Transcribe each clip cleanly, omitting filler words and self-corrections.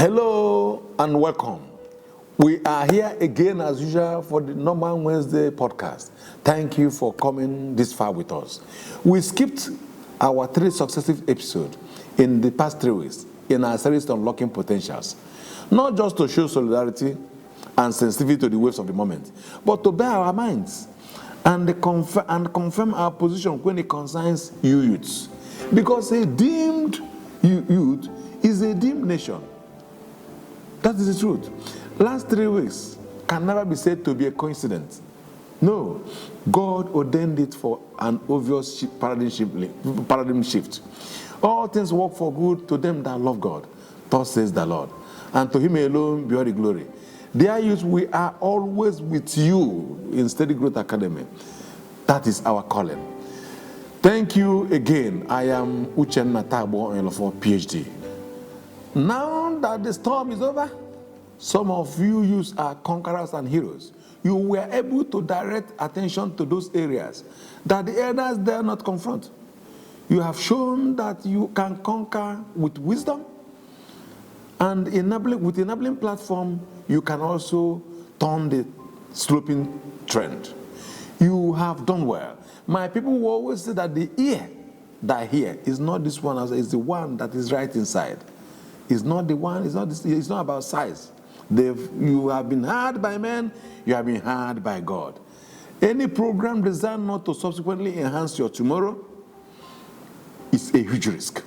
Hello and welcome. We are here again as usual for the normal Wednesday podcast. Thank you for coming this far with us. We skipped our 3 successive episodes in the past 3 weeks in our series on Unlocking Potentials. Not just to show solidarity and sensitivity to the waves of the moment, but to bear our minds and confirm our position when it concerns you youths. Because a deemed youth is a deemed nation. That is the truth. Last 3 weeks can never be said to be a coincidence. No, God ordained it for an obvious paradigm shift. All things work for good to them that love God, thus says the Lord. And to him alone be all the glory. Dear youth, we are always with you in Steady Growth Academy. That is our calling. Thank you again. I am Uchenna Tagbo Onyelofor, PhD. Now that the storm is over, some of you youths are conquerors and heroes. You were able to direct attention to those areas that the elders dare not confront. You have shown that you can conquer with wisdom, and with enabling platform, you can also turn the sloping trend. You have done well. My people will always say that the ear that hear is not this one, it's the one that is right inside. It's not the one, it's not about size. You have been heard by men, you have been heard by God. Any program designed not to subsequently enhance your tomorrow is a huge risk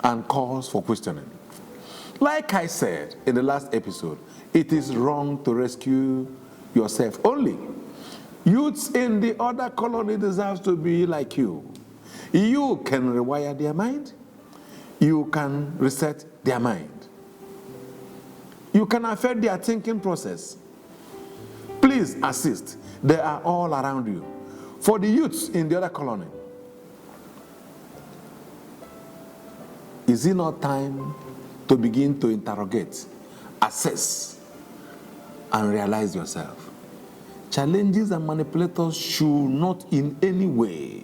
and cause for questioning. Like I said in the last episode, it is wrong to rescue yourself only. Youths in the other colony deserve to be like you. You can rewire their mind. You can reset their mind. You can affect their thinking process. Please assist. They are all around you. For the youths in the other colony, is it not time to begin to interrogate, assess, and realize yourself? Challenges and manipulators should not in any way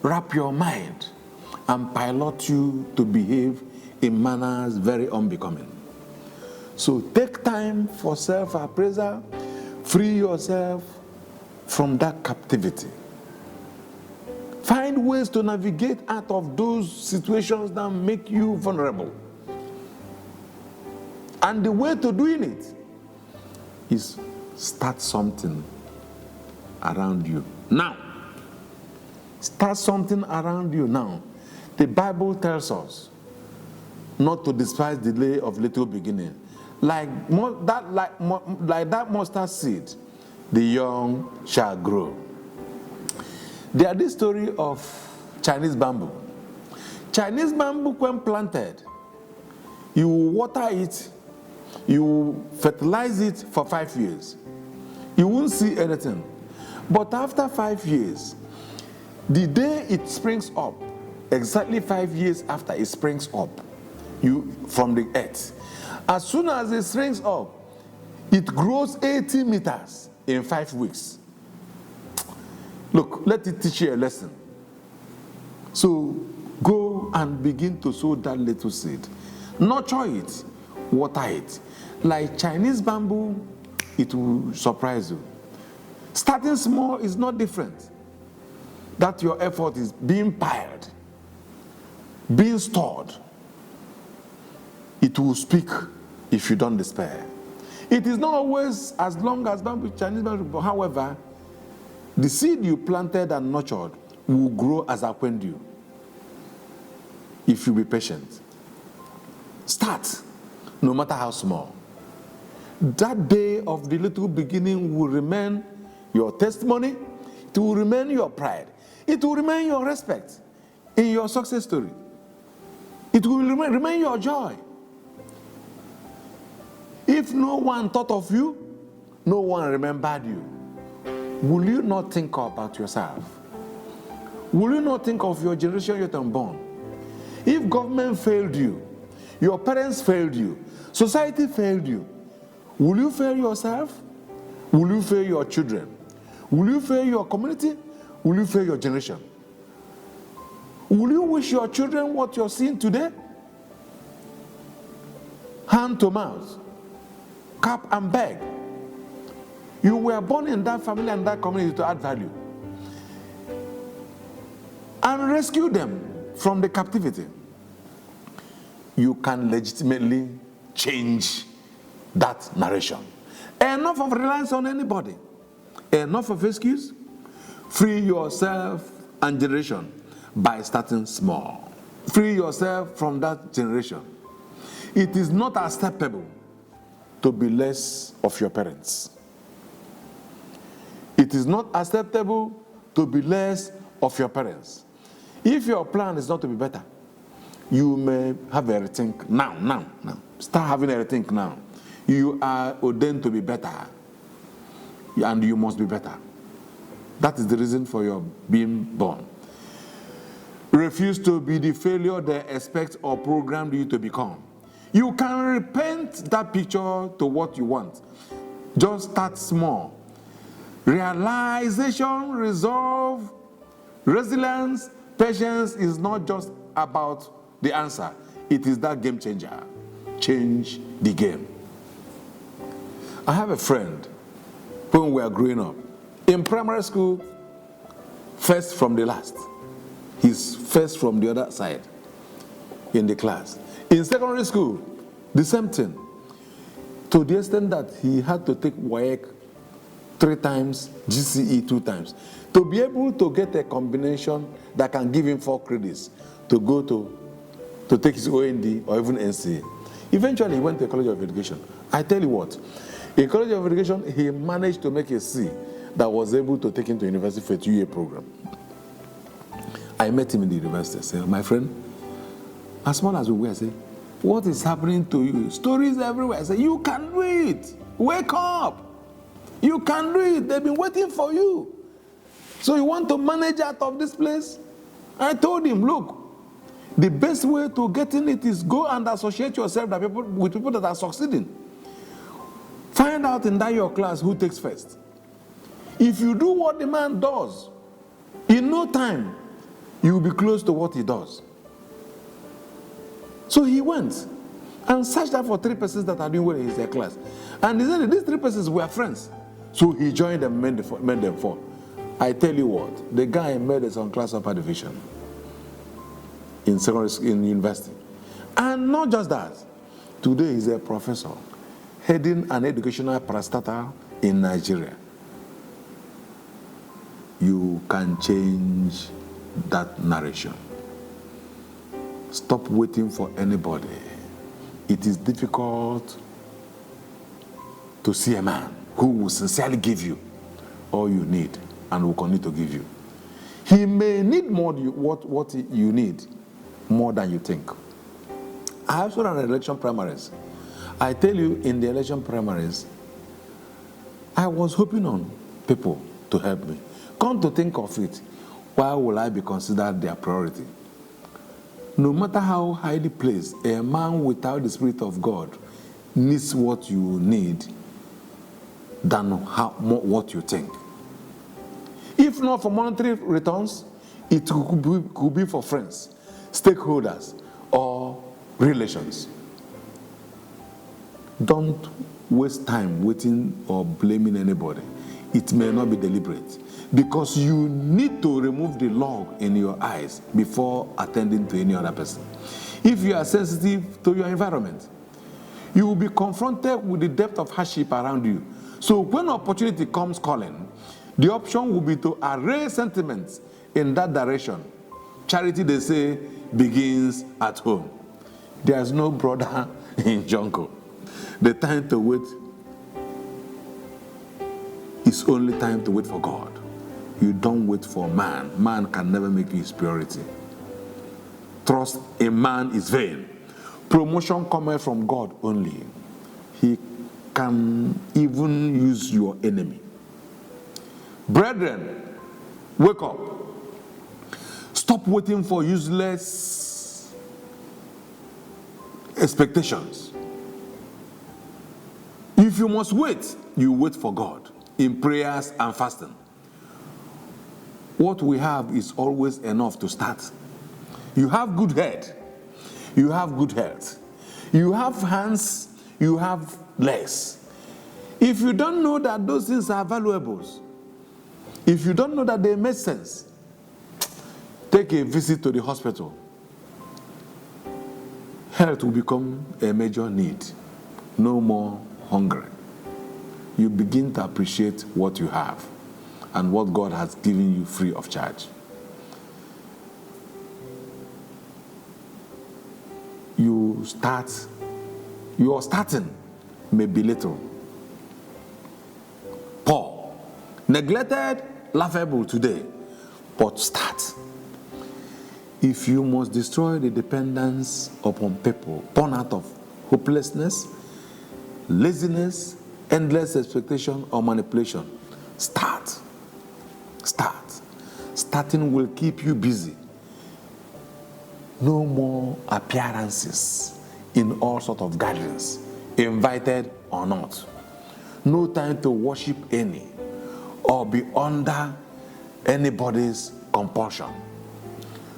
wrap your mind and pilot you to behave in manners very unbecoming. So take time for self-appraisal, free yourself from that captivity. Find ways to navigate out of those situations that make you vulnerable. And the way to doing it is start something around you now. Start something around you now. The Bible tells us not to despise the delay of little beginning. Like that mustard seed, the young shall grow. There is this story of Chinese bamboo. Chinese bamboo, when planted, you water it, you fertilize it for 5 years. You won't see anything. But after 5 years, the day it springs up, exactly 5 years after it springs up from the earth, as soon as it springs up, it grows 80 meters in 5 weeks. Look, let it teach you a lesson. So go and begin to sow that little seed. Nurture it, water it. Like Chinese bamboo, it will surprise you. Starting small is not different. That your effort is being piled, being stored. It will speak if you don't despair. It is not always as long as Chinese bamboo, however, the seed you planted and nurtured will grow as aquendu if you be patient. Start, no matter how small. That day of the little beginning will remain your testimony. It will remain your pride. It will remain your respect in your success story. It will remain your joy. If no one thought of you, no one remembered you, will you not think about yourself? Will you not think of your generation yet unborn? If government failed you, your parents failed you, society failed you, will you fail yourself? Will you fail your children? Will you fail your community? Will you fail your generation? Will you wish your children what you're seeing today? hand to mouth, cap and beg. You were born in that family and that community to add value. And rescue them from the captivity. You can legitimately change that narration. Enough of reliance on anybody. Enough of excuse. Free yourself and generation by starting small. Free yourself from that generation. It is not acceptable to be less of your parents. It is not acceptable to be less of your parents. If your plan is not to be better, you may have a rethink now. Start having a rethink now. You are ordained to be better, and you must be better. That is the reason for your being born. Refuse to be the failure they expect or programmed you to become. You can repaint that picture to what you want. Just start small. Realization, resolve, resilience, patience is not just about the answer. It is that game changer. Change the game. I have a friend when we were growing up. In primary school, first from the last. He's first from the other side in the class. In secondary school, the same thing. To the extent that he had to take WAEC 3 times, GCE 2 times, to be able to get a combination that can give him 4 credits to go to take his OND or even NCA. Eventually, he went to a College of Education. I tell you what, in College of Education, he managed to make a C that was able to take him to university for a 2-year program. I met him in the university. I said, my friend, as small as we were, I said, what is happening to you? Stories everywhere. I said, you can do it. Wake up. You can do it. They've been waiting for you. So you want to manage out of this place? I told him, look, the best way to get in it is go and associate yourself with people that are succeeding. Find out in that your class who takes first. If you do what the man does, in no time, you will be close to what he does. So he went and searched out for 3 persons that are doing well in his class. And he said these 3 persons were friends. So he joined them, made them 4. I tell you what, the guy made some class upper division in secondary school, in university. And not just that, today he's a professor heading an educational parastatal in Nigeria. You can change that narration. Stop waiting for anybody. It is difficult to see a man who will sincerely give you all you need and will continue to give you. He may need more what you need, more than you think. I also ran election primaries. I tell you, in the election primaries, I was hoping on people to help me. Come to think of it, why will I be considered their priority? No matter how highly placed, a man without the Spirit of God needs what you need than what you think. If not for monetary returns, it could be for friends, stakeholders, or relations. Don't waste time waiting or blaming anybody. It may not be deliberate, because you need to remove the log in your eyes before attending to any other person. If you are sensitive to your environment, you will be confronted with the depth of hardship around you. So when opportunity comes calling, the option will be to array sentiments in that direction. Charity, they say, begins at home. There's no brother in jungle. The time to wait is only time to wait for God. You don't wait for man. Man can never make you his priority. Trust in man is vain. Promotion cometh from God only. He can even use your enemy. Brethren, wake up. Stop waiting for useless expectations. If you must wait, you wait for God in prayers and fasting. What we have is always enough to start. You have good head. You have good health. You have hands, you have legs. If you don't know that those things are valuable, if you don't know that they make sense, take a visit to the hospital. Health will become a major need. No more hungry. You begin to appreciate what you have and what God has given you free of charge. Your starting may be little. Poor, neglected, laughable today, but start. If you must destroy the dependence upon people born out of hopelessness, laziness, endless expectation, or manipulation, start. Starting will keep you busy. No more appearances in all sorts of gatherings, invited or not. No time to worship any or be under anybody's compulsion.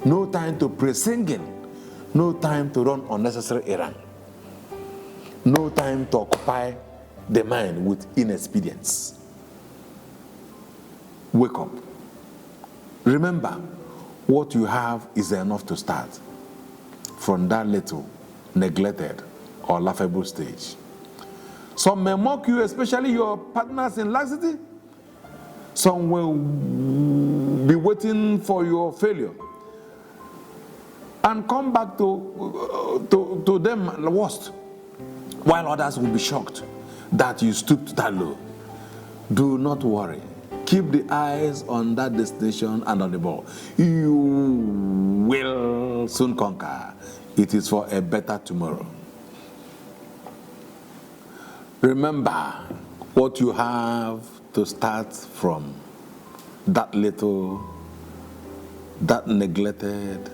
No time to pray singing. No time to run unnecessary errands. No time to occupy the mind with inexperience. Wake up. Remember, what you have is enough to start from that little, neglected, or laughable stage. Some may mock you, especially your partners in laxity. Some will be waiting for your failure and come back to them worst, while others will be shocked that you stooped that low. Do not worry. Keep the eyes on that destination and on the ball. You will soon conquer. It is for a better tomorrow. Remember what you have to start from. That little, that neglected,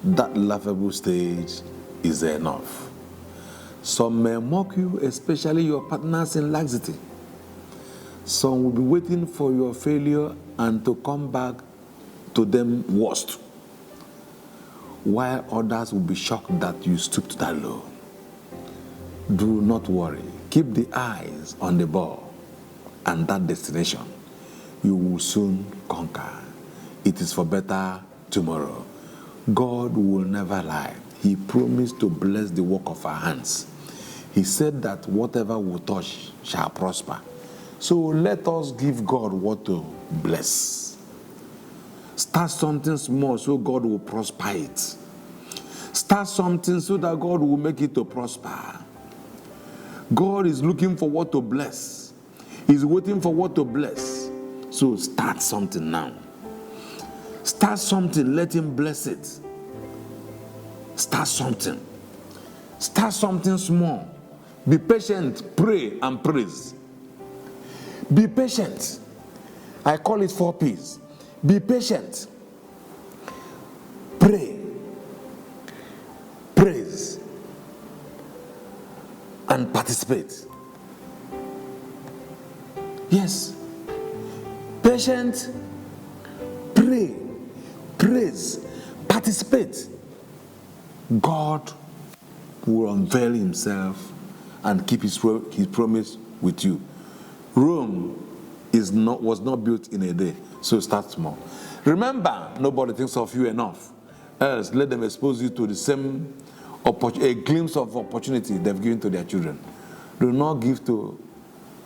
that laughable stage is enough. Some may mock you, especially your partners in laxity. Some will be waiting for your failure and to come back to them worst, while others will be shocked that you stooped that low. Do not worry. Keep the eyes on the ball and that destination. You will soon conquer. It is for better tomorrow. God will never lie. He promised to bless the work of our hands. He said that whatever we touch shall prosper. So let us give God what to bless. Start something small so God will prosper it. Start something so that God will make it to prosper. God is looking for what to bless. He's waiting for what to bless. So start something now. Start something, let Him bless it. Start something. Start something small. Be patient, pray and praise. Be patient. I call it 4 P's. Be patient. Pray. Praise. And participate. Yes. Patient. Pray. Praise. Participate. God will unveil Himself and keep His promise with you. Rome was not built in a day, so start small. Remember, nobody thinks of you enough. Else, let them expose you to the same a glimpse of opportunity they've given to their children. Do not give to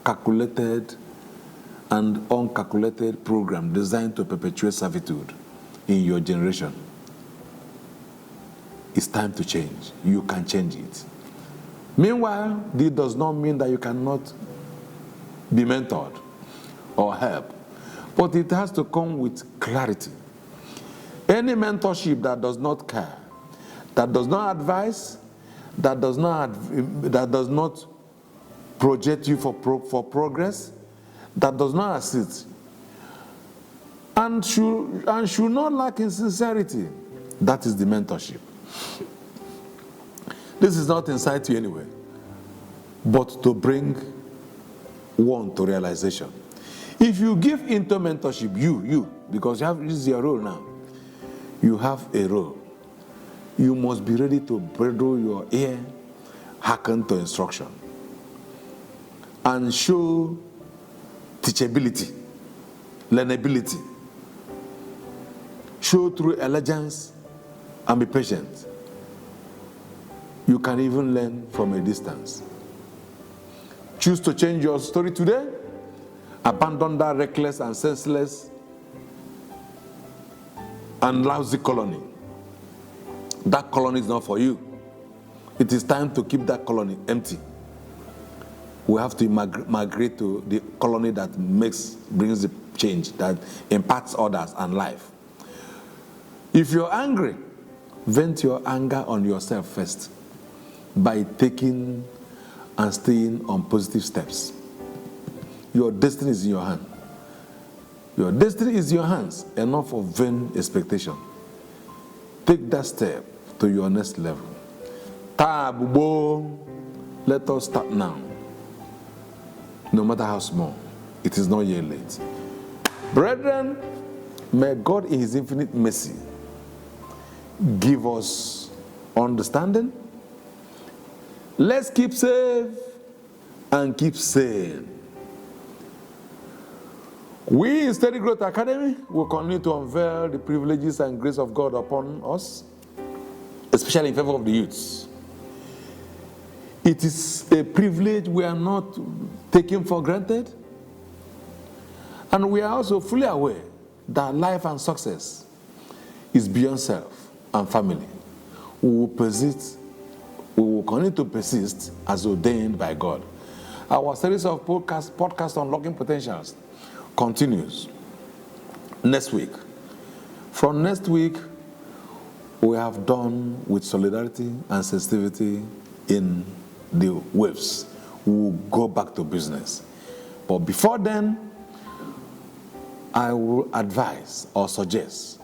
calculated and uncalculated program designed to perpetuate servitude in your generation. It's time to change. You can change it. Meanwhile, this does not mean that you cannot be mentored or help, but it has to come with clarity. Any mentorship that does not care, that does not advise, that does not project you for progress, that does not assist, and should not lack in sincerity, that is the mentorship. This is not inside you anyway, but to bring one to realization. If you give into mentorship, you, because this is your role now, you have a role. You must be ready to bridle your ear hearken to instruction and show teachability, learnability. Show true allegiance and be patient. You can even learn from a distance. Choose to change your story today. Abandon that reckless and senseless and lousy colony. That colony is not for you. It is time to keep that colony empty. We have to migrate to the colony that brings the change, that impacts others and life. If you're angry, vent your anger on yourself first by taking and staying on positive steps. Your destiny is in your hand. Your destiny is in your hands. Enough of vain expectation. Take that step to your next level. Tabubo, let us start now. No matter how small, it is not yet late. Brethren, may God in his infinite mercy give us understanding. Let's keep safe and keep sane. We in Steady Growth Academy will continue to unveil the privileges and grace of God upon us, especially in favor of the youths. It is a privilege we are not taking for granted. And we are also fully aware that life and success is beyond self and family. We will continue to persist as ordained by God. Our series of podcasts on Unlocking Potentials continues next week. From next week, we have done with solidarity and sensitivity in the waves. We will go back to business. But before then, I will advise or suggest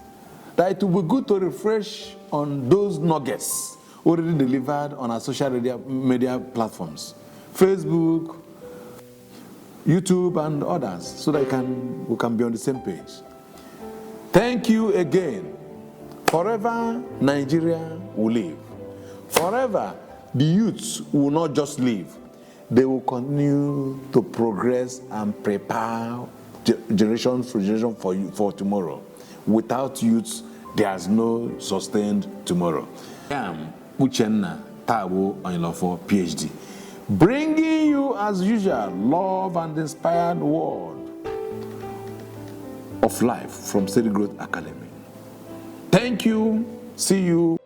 that it will be good to refresh on those nuggets already delivered on our social media platforms, Facebook, YouTube, and others, so that we can be on the same page. Thank you again. Forever, Nigeria will live. Forever, the youths will not just live. They will continue to progress and prepare generation for generation for tomorrow. Without youths, there is no sustained tomorrow. I am Uchenna Taiwo Onilofo, PhD, bringing you, as usual, love and inspired word of life from Steady Growth Academy. Thank you. See you